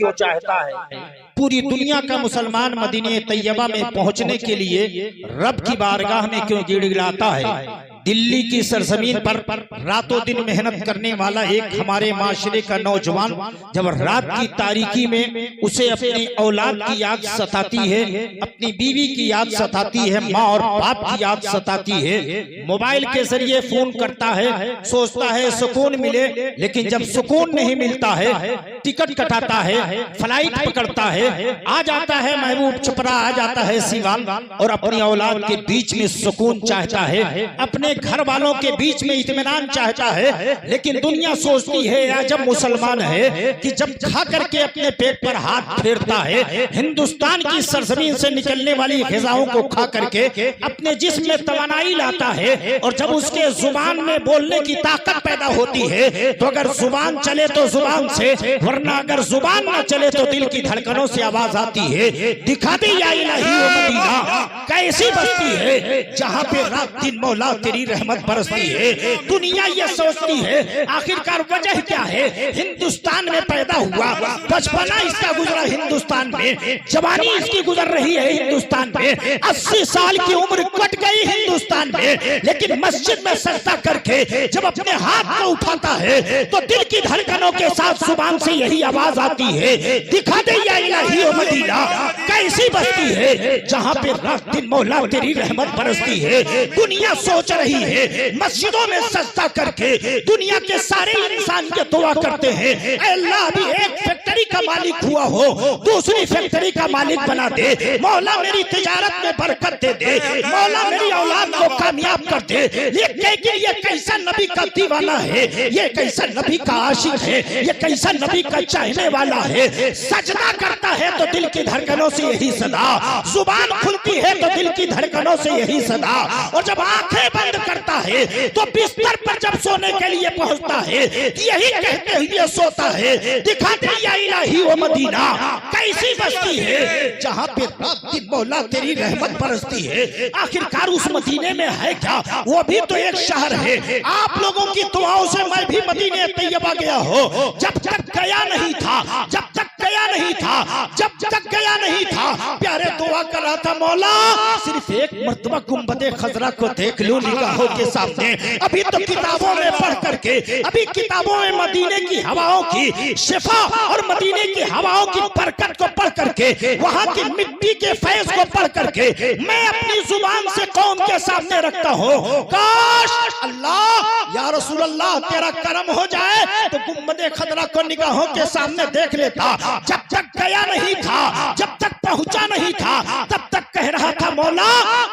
क्यों चाहता है? पूरी दुनिया का मुसलमान मदीने तैयबा में पहुंचने के लिए रब की बारगाह में क्यों गिड़गिड़ाता है? दिल्ली की सरजमीन पर रातों दिन मेहनत करने वाला एक हमारे माशरे का नौजवान जब रात की तारीकी में उसे अपनी औलाद की याद सताती है, अपनी बीवी की याद सताती है, माँ और बाप की याद सताती है, मोबाइल के जरिए फोन करता है, सोचता है सुकून मिले, लेकिन जब सुकून नहीं मिलता है टिकट कटाता है, फ्लाइट पकड़ता है, आ जाता है महबूब चुपरा, आ जाता है सीवाल और अपनी औलाद के बीच में सुकून चाहता है, अपने घर वालों के बीच में इत्मीनान चाहता है। लेकिन दुनिया सोचती है या जब मुसलमान है कि जब खा करके अपने पेट पर हाथ फेरता है, हिंदुस्तान की सरजमीन से निकलने वाली ग़िज़ाओं को खा करके अपने जिस्म में तवानाई लाता है और जब उसके जुबान में बोलने की ताकत पैदा होती है तो अगर जुबान चले तो जुबान से, वरना अगर जुबान न चले तो दिल की धड़कनों से आवाज आती है, दिखा दे या इलाही ओ मदीना कैसी बस्ती है जहाँ पे रात दिन मौला तेरी रहमत बरसती है। दुनिया ये सोचती है आखिरकार वजह क्या है? हिंदुस्तान में पैदा हुआ, बचपना इसका गुजरा हिंदुस्तान में, जवानी इसकी गुजर रही है हिंदुस्तान में, 80 साल की उम्र कट गई हिंदुस्तान में, लेकिन मस्जिद में सजदा करके जब अपने हाथ को उठाता है तो दिल की धड़कनों के साथ जुबान से यही आवाज आती है, दिखा दे या इलाही ओ मदीना कैसी बस्ती है जहाँ पे रात दिन मौला तेरी रहमत बरसती है। दुनिया सोच रही है, मस्जिदों में सजदा करके दुनिया के सारे इंसान के दुआ करते हैं, अल्लाह भी एक फैक्ट्री का मालिक हुआ हो, दूसरी फैक्ट्री का मालिक बना दे, मौला मेरी तिजारत में बरकत दे दे, मौला मेरी औलाद को कामयाब कर दे। लेकिन ये कैसा नबी का दीवाना है, ये कैसा नबी का आशिक है, ये कैसा नबी का चाहने वाला है। सजदा करता है तो दिल की धड़कनों से यही सदा, जुबान खुलती है तो दिल की धड़कनों से यही सदा, और जब आंखें बंद करता है तो बिस्तर पर जब सोने के लिए पहुंचता है यही कहते हुए सोता है, दिखा दे या इलाही ओ मदीना कैसी बस्ती है जहाँ पे रात दिन मौला तेरी रहमत बरसती है। आखिरकार उस मदीने में है क्या? वो भी तो एक शहर है। आप लोगों की दुआओं से मैं भी मदीने तैयबा गया हो, जब तक गया नहीं था, जब तक गया नहीं था, जब तक गया नहीं था, प्यारे दुआ कर रहा था, मौला सिर्फ एक मर्तबा गुंबदे खजरा को देख लूं निगाहों के सामने। अभी तो किताबों में पढ़ करके, अभी किताबों में मदीने की हवाओं की शिफा और मदीने की हवाओं की बरकत को पढ़ करके, वहाँ की मिट्टी के फैज को पढ़ करके मैं अपनी जुबान से कौम के सामने रखता हूँ, काश अल्लाह या रसूल अल्लाह तेरा करम हो जाए तो गुंबदे खजरा को निगाहों के सामने देख लेता। जब तक गया नहीं था, जब तक पहुंचा नहीं था, तब तक कह रहा था मौला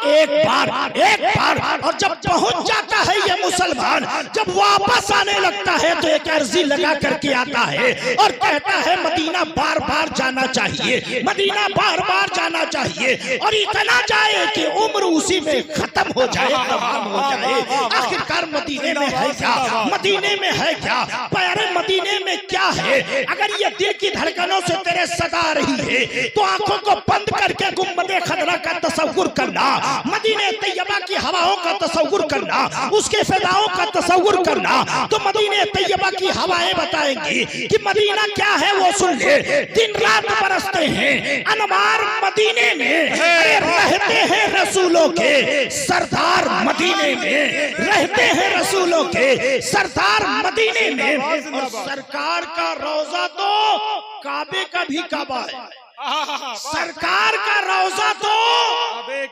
एक बार, एक बार। और जब पहुंच जाता है ये मुसलमान, जब वापस आने लगता है तो एक अर्जी लगा करके आता है और कहता है मदीना बार बार जाना चाहिए, मदीना बार बार जाना चाहिए, और इतना जाए कि उम्र उसी में खत्म हो जाए, तमाम हो जाए। आखिरकार मदीने में है क्या? मदीने में है क्या? प्यारे मदीने में क्या है? अगर ये दिल की धड़कनों से तेरे सदा रही है तो आंखों को बंद करके गुंबदे खजरा का तसव्वुर करना, मदीने तैयबा की हवाओं का तसव्वुर करना, उसके फिजाओं का तसव्वुर करना, तो मदीने तैयबा की हवाएं बताएंगी कि मदीना क्या है वो सुन ले। दिन रात बरसते हैं अनवार मदीने में, अरे रहते हैं रसूलों के सरदार मदीने में, रहते हैं रसूलों के सरदार मदीने में। और सरकार का रोजा तो काबे का भी काबा है, सरकार का रोजा तो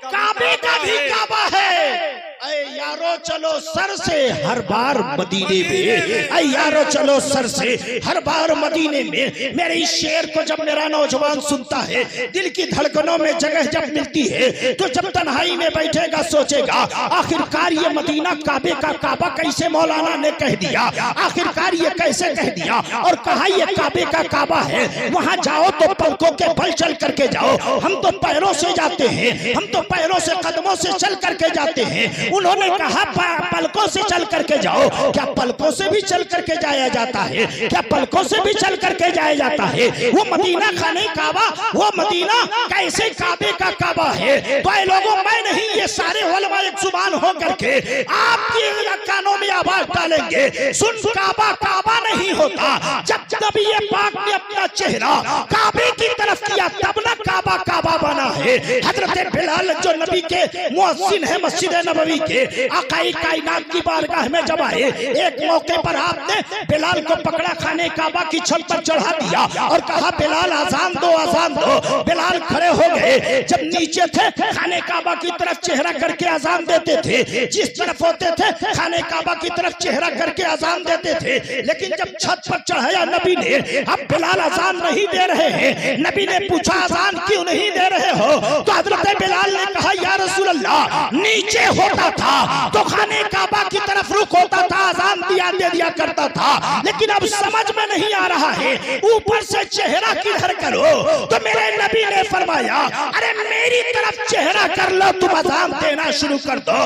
काबे का भी काबा है। ऐ यारो चलो सर से हर बार मदीने में, ऐ यारो चलो सर से हर बार मदीने में। मेरे इस शेर को जब मेरा नौजवान सुनता है, दिल की धड़कनों में जगह जब मिलती है तो जब तन्हाई में बैठेगा सोचेगा आखिरकार ये मदीना काबे का काबा कैसे मौलाना ने कह दिया, आखिरकार ये कैसे कह दिया, और कहा ये काबे का काबा है। वहां जाओ तो पलकों के बल चल करके जाओ, हम तो पैरों से जाते हैं, हम तो पैरों से कदमों से चल करके जाते हैं। उन्होंने कहा पलकों से चल करके जाओ। क्या पलकों से भी चल करके जाया जाता है? क्या पलकों से भी चल करके जाया जाता है? वो मदीना खाने काबा, वो मदीना कैसे काबे का काबा है? तो ये लोगों, मैं नहीं, ये सारे उलमा एक जुबान हो करके आपके कानों में आवाज डालेंगे, सुन, काबा काबा नहीं होता। जब नबी पाक ने अपना चेहरा काबे की तरफ किया तब ना काबा काबा बना है। हजरत बिलाल जो नबी के मुअज्जिन है मस्जिद नबवी के, आकाई कायनात की बारगाह में जब आए, एक मौके पर आपने बिलाल को पकड़ा, खाने काबा की छत पर चढ़ा दिया और कहा बिलाल आजान दो, आजान दो। बिलाल खड़े हो गए। जब नीचे थे खाने काबा की तरफ चेहरा करके आजान देते थे, जिस तरफ होते थे खाने काबा की तरफ चेहरा करके आजान देते थे। लेकिन जब छत पर चढ़ाया नबी ने, अब बिलाल आजान नहीं दे रहे हैं। नबी ने पूछा आजान क्यों नहीं दे रहे हो? तो हजरत बिलाल ने कहा या रसूल अल्लाह, नीचे होता था तो खाने काबा की तरफ रुख होता था, आजान दे दिया करता था, लेकिन अब समझ में नहीं आ रहा है ऊपर से चेहरा किधर करो। तो मेरे नबी ने फरमाया अरे मेरी तरफ चेहरा कर लो, तुम आजान देना शुरू कर दो।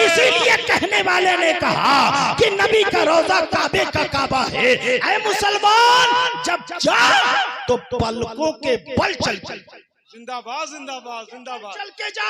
इसीलिए कहने वाले ने कहा कि नबी का रोजा काबे का काबा है। ऐ मुसलमान, जब जा तो पलकों के बल चल चल। जिंदाबाद जिंदाबाद जिंदाबाद, चल के जा।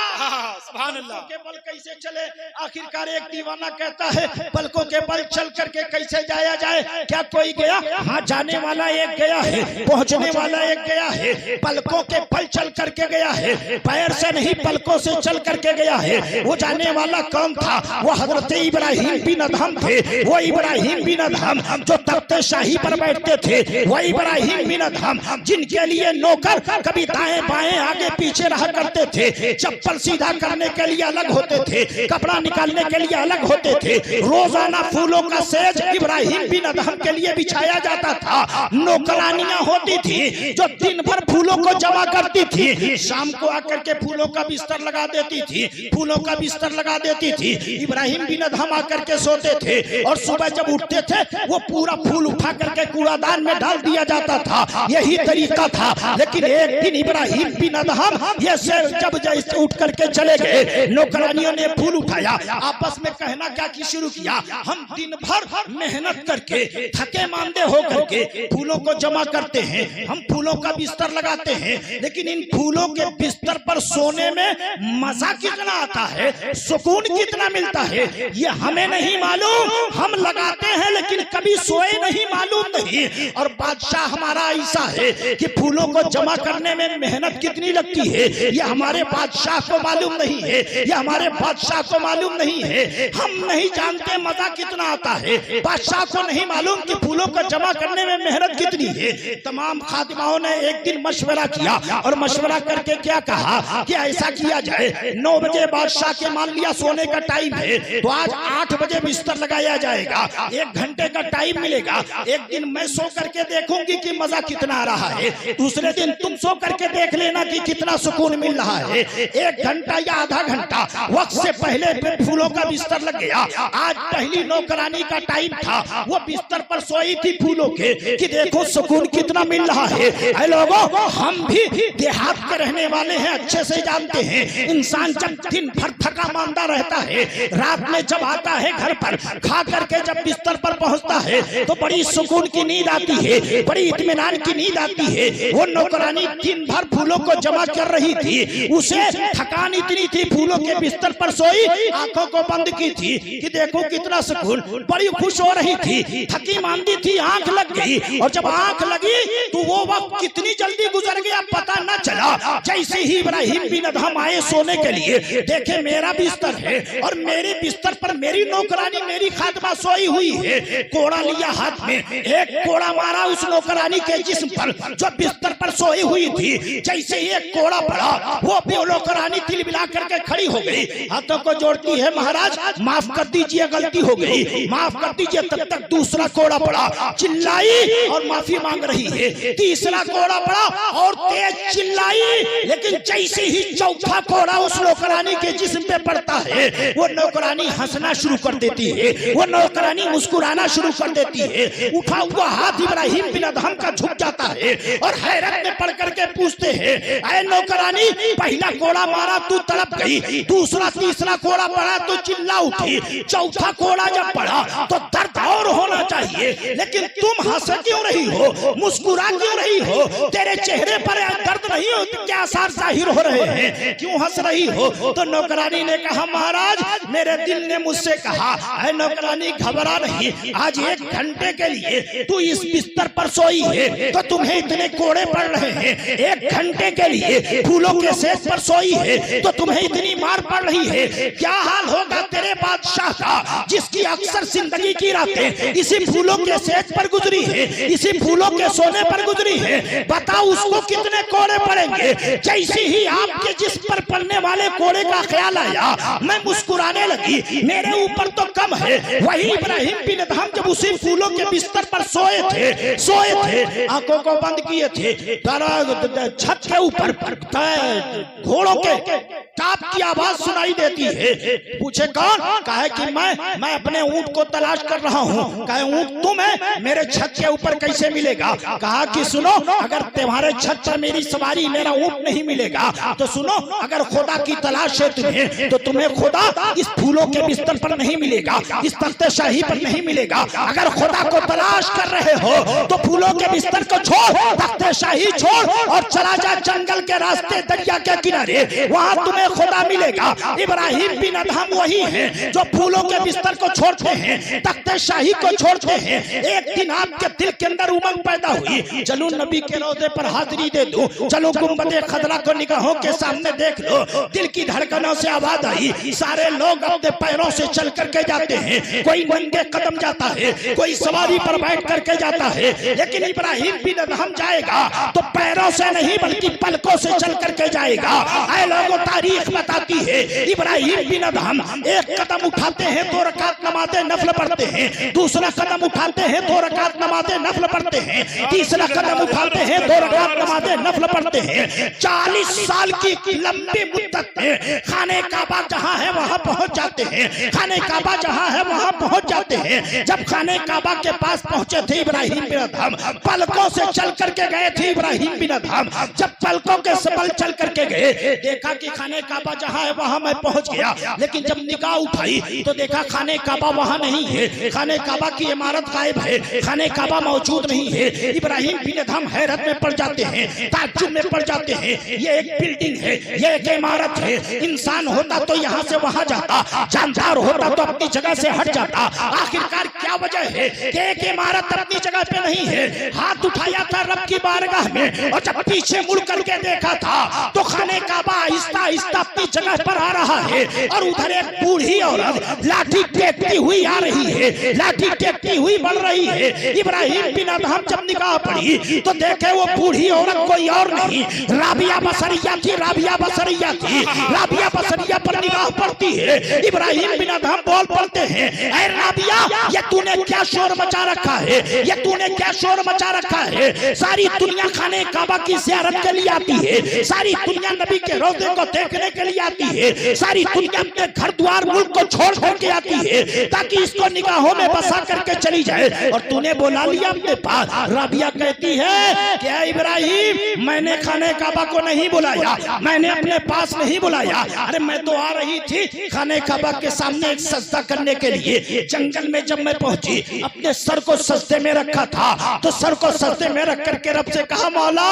सुभान अल्लाह। के बल कैसे चले? आखिरकार एक दीवाना कहता है पलकों के बल चल करके कैसे जाया जाए? क्या कोई गया? हाँ, जाने वाला एक गया है, पहुंचने वाला एक गया है। पलकों के बल चल करके गया है, पैर से नहीं पलकों से चल करके गया है। वो जाने वाला कौन था? वो हजरत इब्राहिम बिन अदहम थे। वो इब्राहिम बिन अदहम जो तख्ते शाही पर बैठते थे, वो इब्राहिम बिन अदहम जिनके लिए नौकर कभी दाएं बाएं आगे पीछे रहा करते थे, चप्पल सीधा करने के लिए अलग होते थे, कपड़ा निकालने के लिए अलग होते थे। रोजाना फूलों का सेज इब्राहिम बिन अदहम के लिए बिछाया जाता था। नौकरानियां होती थी जो दिन भर फूलों को जमा करती थी, शाम को आकर के फूलों का बिस्तर लगा देती थी, फूलों का बिस्तर लगा देती थी। इब्राहिम बिन अदहम आकर के सोते थे और सुबह जब उठते थे वो पूरा फूल उठा करके कूड़ादान में डाल दिया जाता था। यही तरीका था। लेकिन एक दिन इब्राहिम बिन अदहम ये जब जैसे उठ करके चले गए, नौकरानियों ने फूल उठाया, आपस में कहना क्या की शुरू किया, हम दिन भर मेहनत करके थके मांदे हो करके फूलों को जमा करते हैं, हम फूलों का बिस्तर लगाते हैं, लेकिन इन फूलों के बिस्तर पर सोने में मजा कितना आता है, सुकून कितना मिलता है, ये हमें नहीं मालूम। हम लगाते हैं लेकिन कभी सोए नहीं, मालूम नहीं। और बादशाह हमारा ऐसा है कि फूलों को जमा करने में मेहनत कितनी लगती है ये हमारे बादशाह को मालूम नहीं है, ये हमारे बादशाह को मालूम नहीं है। हम नहीं जानते मजा कितना आता है, बादशाह को नहीं मालूम कि फूलों को जमा करने में मेहनत कितनी है। तमाम खादिमाओं ने एक दिन मशवरा किया और मशवरा करके क्या कहा कि ऐसा किया जाए, 9 बजे बादशाह के मान लिया सोने का टाइम है, तो आज 8 बजे बिस्तर लगाया जाएगा, 1 घंटे का टाइम मिलेगा। एक दिन मैं सो करके देखूंगी कि मजा कितना आ रहा है, दूसरे दिन तुम सो करके देख लेना कि कितना सुकून मिल रहा है। 1 घंटा या आधा घंटा वक्त से पहले फूलों का बिस्तर लग गया। आज पहली नौकरानी का टाइम था, वो बिस्तर पर सोई थी फूलों के, कि देखो सुकून कितना मिल रहा है। ऐ लोगों, हम भी देहात के रहने वाले हैं, अच्छे से जानते हैं इंसान जब दिन भर थका मांदा रहता है, रात में जब आता है घर पर खा करके जब बिस्तर पर पहुंचता है तो बड़ी सुकून की नींद आती है, बड़ी इत्मीनान की नींद आती है। वो नौकरानी दिन भर फूलों को जमा कर रही थी, उसे थकान इतनी थी, फूलों के बिस्तर पर सोई, आंखों को बंद की थी कि देखो कितना सुकून, बड़ी खुश हो रही थी, थकी मांदी थी, आंख लग गई। और जब आंख लगी तो वो वक्त कितनी जल्दी गुजर गया पता न चला। जैसे ही इब्राहिम बिन अदहम आए सोने के लिए, देखे मेरा बिस्तर है और मेरे बिस्तर पर मेरी नौकरानी, मेरी खादमा सोई हुई है। कोड़ा लिया हाथ में, एक कोड़ा मारा उस नौकरानी के जिस्म पर जो बिस्तर पर सोई हुई थी। जैसे एक कोड़ा पड़ा, वो नौकरानी तिल मिला करके खड़ी हो गई, हाथों को जोड़ती है, महाराज माफ कर दीजिए, गलती हो गई, माफ कर दीजिए। तब तक दूसरा कोड़ा पड़ा, चिल्लाई और माफी मांग रही है। तीसरा कोड़ा पड़ा और तेज चिल्लाई, लेकिन जैसे ही चौथा कोड़ा उस नौकरानी के जिस्म पे पड़ता है, वो नौकरानी हंसना शुरू कर देती है, वो नौकरानी मुस्कुराना शुरू कर देती है। उठा हुआ हाथ इब्राहिम बिन अदहम का झुक जाता है और हैरत में पड़ करके पूछते हैं, अरे नौकरानी, पहला कोड़ा मारा तू तड़प गई, दूसरा तीसरा कोड़ा पड़ा तो चिल्ला उठी, चौथा कोड़ा जब पड़ा तो दर्द और होना चाहिए, लेकिन तुम हंस क्यों रही हो, मुस्कुरा क्यों रही हो? तेरे चेहरे पर दर्द नहीं हो, क्या आसार जाहिर हो रहे हैं, क्यों हंस रही हो? तो नौकरानी ने कहा महाराज मेरे दिल ने मुझसे कहा है नौकरानी घबरा नहीं, आज 1 घंटे के लिए तू इस बिस्तर पर सोई है तो तुम्हें इतने कोड़े पड़ रहे हैं, 1 घंटे के लिए फूलों के सेज पर सोई है तो तुम्हें इतनी मार पड़ रही है, क्या हाल होगा तेरे बादशाह का जिसकी अक्सर जिंदगी की रातें इसी फूलों के सेज पर गुजरी है, इसी फूलों के सोने पर गुजरी है, बताओ उसको कितने कोड़े पड़ेंगे? जैसे ही आपके जिस पर पड़ने वाले कोड़े का ख्याल आया मैं मुस्कुराने लगी, मेरे ऊपर तो कम है। वही इब्राहिम बिन अदहम जब उसी फूलों के बिस्तर पर सोए थे, आंखों को बंद किए थे, छत के ऊपर घोड़ों के टाप की आवाज सुनाई देती है। पूछे कौन? कहे कि मैं अपने ऊंट को तलाश कर रहा हूँ। कहे ऊंट तुम है, मेरे छत के ऊपर कैसे मिलेगा? कहा कि सुनो, अगर तुम्हारे छत पर मेरी सवारी मेरा ऊंट नहीं मिलेगा तो सुनो, अगर खुदा की तलाश है तुम्हें तो तुम्हें खुदा इस फूलों के बिस्तर पर नहीं मिलेगा, इस तख्ते शाही पर नहीं मिलेगा। अगर खुदा को तलाश कर रहे हो तो फूलों के बिस्तर को छोड़, तख्ते शाही छोड़ और चला जा जंगल के रास्ते, दरिया के किनारे, वहां तुम्हें खुदा मिलेगा। इब्राहिम बिन अदहम वही है जो फूलों के बिस्तर को छोड़ते हैं, तख्ते शाही को छोड़ते हैं। एक दिन आपके दिल के अंदर उमंग पैदा हुई, चलो नबी के रोज़े पर हाजिरी दे दूं, चलो गुंबदे खदरा को निगाहों के सामने देख लो। दिल की धड़कनों से आवाज आई, सारे लोग अपने पैरों से चल करके जाते हैं, कोई नंगे कदम जाता है, कोई सवारी पर बैठ करके जाता है, लेकिन इब्राहिम बिन अदहम जाएगा तो पैरों से नहीं बल्कि पलकों से चल करके जाएगा। ऐ लोगों, तारीख बताती है इब्राहिम बिन अदहम एक कदम उठाते हैं 2 रकात नमाज़े नफल पढ़ते हैं, दूसरा कदम उठाते हैं 2 रकात नमाज़े नफल पढ़ते हैं, तीसरा कदम उठाते हैं 2 रकात नमाज़े नफल पढ़ते हैं। 40 साल की लंबी मुद्दत में खाने काबा जहां है वहां पहुंच जाते हैं, खाने काबा जहां है वहां पहुंच जाते हैं। जब खाने काबा के पास पहुंचे थे इब्राहिम बिन अदहम, पलकों से चल करके गए थे इब्राहिम बिन अदहम। जब पलकों के सबल चल करके गए, देखा कि खाने काबा जहां है वहां मैं पहुंच गया, लेकिन जब निगाह उठाई तो देखा खाने काबा वहां नहीं है, खाने काबा की इमारत गायब है, खाने काबा मौजूद नहीं है। इब्राहिम बिन अदहम हैरत में पड़ जाते हैं, ताज्जुब में पड़ जाते हैं। ये एक बिल्डिंग है, ये एक इमारत है, इंसान होता तो यहाँ से वहां जाता, जानदार होता तो अपनी जगह से हट जाता। आखिरकार क्या वजह है कि एक इमारत अपनी जगह पे नहीं है? हाथ उठाया था रब की बारगाह में और जब पीछे मुड़ करके देखा था तो खाने काबा आहिस्ता आहिस्ता अपनी जगह पर आ रहा है और उधर एक बूढ़ी औरत लाठी टेकती हुई आ रही है, लाठी टेकती हुई बढ़ रही है। इब्राहिम बिन अदहम जब निगाह पड़ी तो देखे वो बूढ़ी औरत कोई और नहीं, राबिया बसरिया थी, राबिया बसरिया थी। राबिया बसरिया पर निगाह पड़ती है, इब्राहिम बिन अदहम बोल पड़ते हैं, ऐ राबिया, ये तूने क्या शोर मचा रखा है, ये तूने क्या शोर मचा रखा है? सारी दुनिया खाने काबा की ज़ियारत के लिए आती है, सारी दुनिया नबी के रोज़े को देखने के लिए आती है, सारी दुनिया अपने घर द्वार मुल्क को छोड़ करके आती है ताकि इसको निगाहों में बसा करके चली जाए, और तूने बुला लिया अपने पास। राबिया कहती है क्या इब्राहिम, मैंने खाने काबा को नहीं बुलाया, मैंने अपने पास नहीं बुलाया, अरे मैं तो आ रही थी खाने काबा के सामने एक सजदा करने के लिए। जंगल में जब मैं पहुंची अपने सर को सजदे में रखा था, तो सर को सजदे में रख करके रब से कहा मौला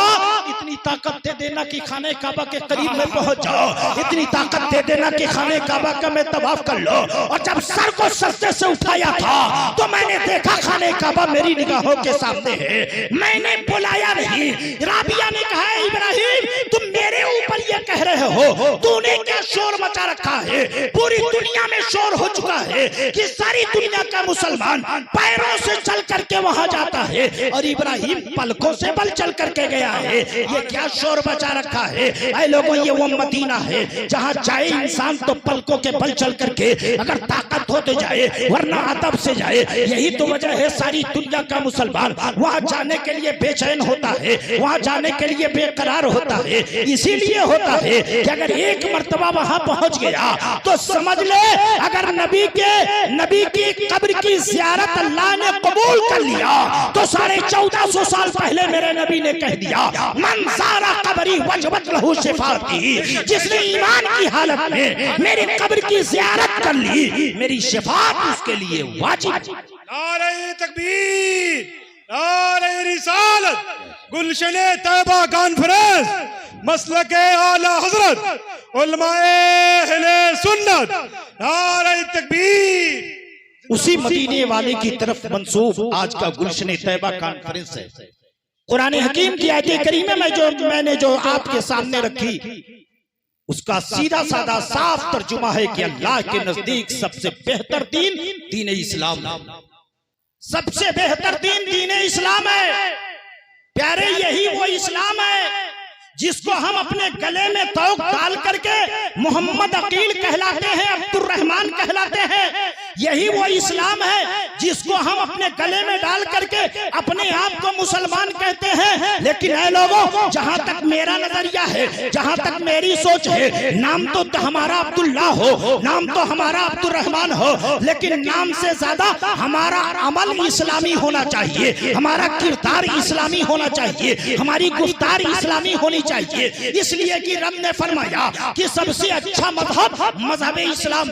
इतनी ताकत दे देना कि खाने काबा के करीब में पहुंच जाओ, इतनी ताकत दे देना कि खाने काबा का मैं तवाफ कर लो। और जब सर को सजदे से उठाया था तो मैंने देखा खाने काबा मेरी निगाहों के सामने है, मैंने बुलाया नहीं। राबिया ने कहा इब्राहिम तुम मेरे ऊपर ये कह रहे हो, तूने क्या शोर मचा रखा है? पूरी दुनिया में शोर हो चुका है कि सारी दुनिया का मुसलमान पैरों से चल करके वहां जाता है और इब्राहिम पलकों से बल चल करके गया है, ये क्या शोर मचा रखा है? ऐ लोगों, ये वो मदीना है जहां जाए इंसान तो पलकों के बल चल करके, अगर ताकत हो तो जाए वरना अदब से जाए। यही तो वजह है सारी दुनिया का मुसलमान वहां जाने के लिए बेचैन होता है, वहां जाने के लिए बेकरार होता है। इसीलिए होता है कि अगर एक मर्तबा वहां पहुंच गया तो समझ ले, अगर नबी की कब्र की ज़ियारत अल्लाह ने कबूल कर लिया तो 1450 साल पहले मेरे नबी ने कह दिया, मन ज़ारा कब्री वजबत लहू शिफाती, जिसने ईमान की हालत में मेरी कब्र की ज़ियारत कर ली, मेरी शिफात उसके लिए वाजिब। नारे तकबीर, नारे रिसालत, गुलशने तैयबा कॉन्फ्रेंस, मसलके आला हजरत, उलमाए अहले सुन्नत, नारे तकबीर। उसी मदीने वाले की तरफ मंसूब आज का गुलशने तैयबा कॉन्फ्रेंस है। कुरान हकीम की आयत करीमा में मैंने जो आपके सामने रखी, उसका सीधा साधा साफ तर्जुमा है कि अल्लाह के नजदीक सबसे बेहतर दीन दीन इस्लाम है। सबसे बेहतर दीन दीन इस्लाम है प्यारे। यही वो इस्लाम है जिसको हम अपने गले में तौक डाल करके मोहम्मद अकील कहलाते हैं, अब्दुल रहमान कहलाते हैं। यही वो इस्लाम है जिसको हम अपने गले में डाल करके अपने आप को मुसलमान कहते हैं। लेकिन ऐ लोगों, जहां तक मेरा नजरिया है, जहां तक मेरी सोच है, नाम तो हमारा अब्दुल्ला हो, नाम तो हमारा अब्दुल रहमान हो, लेकिन नाम से ज्यादा हमारा अमल इस्लामी होना चाहिए, हमारा किरदार इस्लामी होना चाहिए, हमारी गुफ्तार इस्लामी होनी चाहिए। इसलिए कि रब ने फरमाया कि सबसे अच्छा मजहब मजहब इस्लाम।